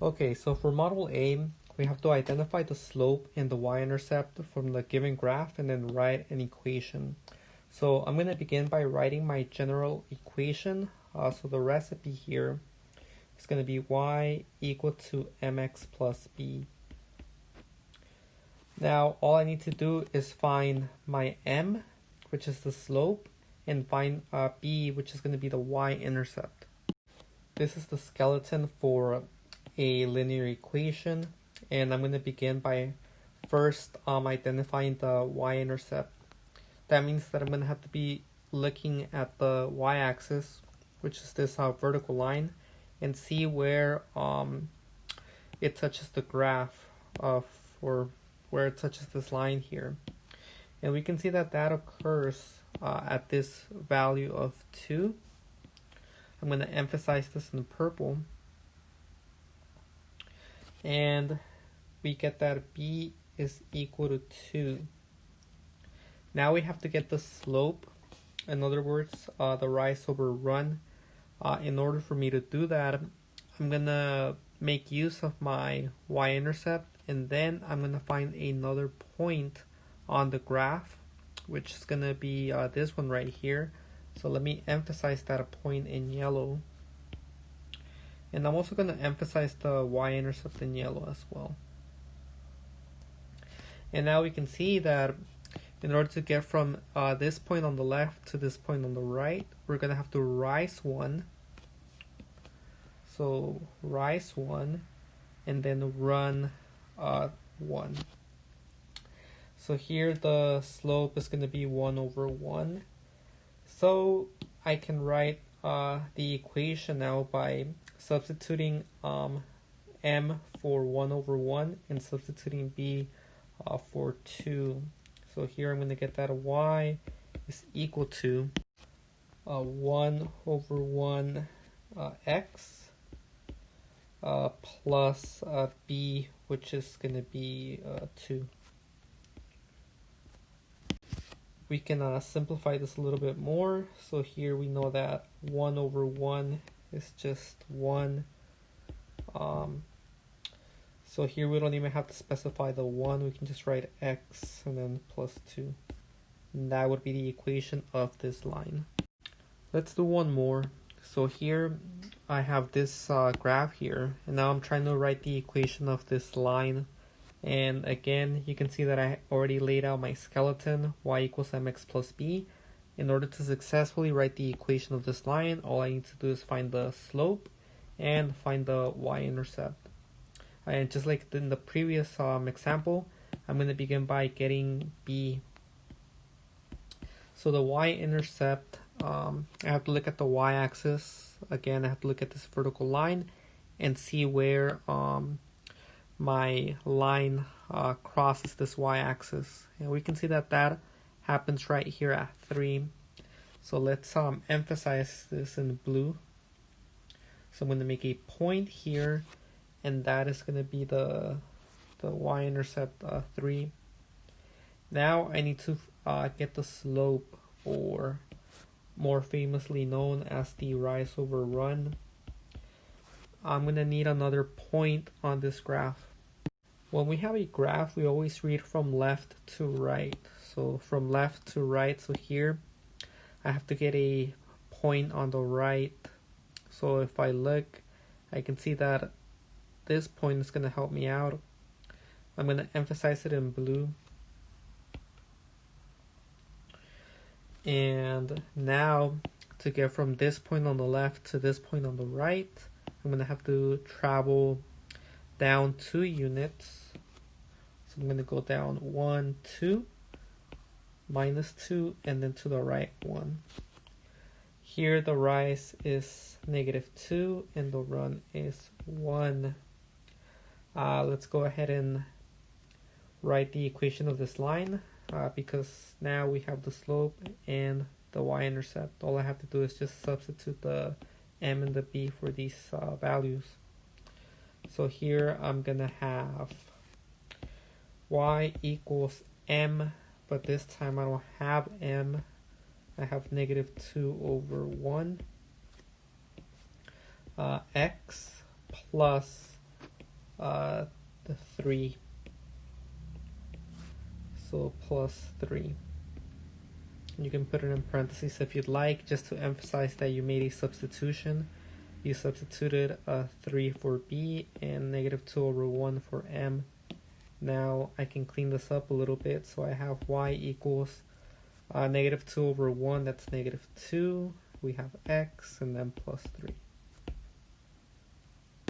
Okay, so for model A, we have to identify the slope and the y-intercept from the given graph and then write an equation. So I'm going to begin by writing my general equation. So the recipe here is going to be y equal to mx plus b. Now all I need to do is find my m, which is the slope, and find b, which is going to be the y-intercept. This is the skeleton for a linear equation, and I'm going to begin by first identifying the y-intercept. That means that I'm going to have to be looking at the y-axis, which is this vertical line, and see where it touches the graph or where it touches this line here. And we can see that that occurs at this value of 2. I'm going to emphasize this in purple. And we get that b is equal to 2. Now we have to get the slope, in other words, the rise over run. In order for me to do that, I'm going to make use of my y-intercept, and then I'm going to find another point on the graph, which is going to be this one right here. So let me emphasize that point in yellow. And I'm also going to emphasize the y-intercept in yellow as well. And now we can see that in order to get from this point on the left to this point on the right, we're going to have to rise 1. So rise 1 and then run 1. So here the slope is going to be 1 over 1. So I can write the equation now by substituting m for 1 over 1 and substituting b for 2. So here I'm going to get that y is equal to 1 over 1 x plus b, which is going to be 2. We can simplify this a little bit more. So here we know that 1 over 1 is just 1. So here we don't even have to specify the 1. We can just write x and then plus 2. And that would be the equation of this line. Let's do one more. So here I have this graph here, and now I'm trying to write the equation of this line. And again, you can see that I already laid out my skeleton, y equals mx plus b. In order to successfully write the equation of this line, all I need to do is find the slope and find the y-intercept. And just like in the previous example, I'm going to begin by getting b. So the y-intercept, I have to look at the y-axis. Again, I have to look at this vertical line and see where my line crosses this y-axis. And we can see that that happens right here at 3. So let's emphasize this in blue. So I'm going to make a point here, and that is going to be the y-intercept 3. Now I need to get the slope, or more famously known as the rise over run. I'm going to need another point on this graph. When we have a graph, we always read from left to right. So from left to right, so here I have to get a point on the right. So if I look, I can see that this point is going to help me out. I'm going to emphasize it in blue. And now to get from this point on the left to this point on the right, I'm going to have to travel down 2 units. So I'm going to go down 1, 2, minus 2, and then to the right 1. Here the rise is -2 and the run is 1. Let's go ahead and write the equation of this line, because now we have the slope and the y-intercept. All I have to do is just substitute the m and the b for these values. So here I'm going to have y equals m, but this time I don't have m. I have -2 over 1. X plus the 3. So plus 3. You can put it in parentheses if you'd like, just to emphasize that you made a substitution. You substituted 3 for b and negative 2 over 1 for m. Now I can clean this up a little bit, so I have y equals negative 2 over 1, that's negative 2. We have x, and then plus 3.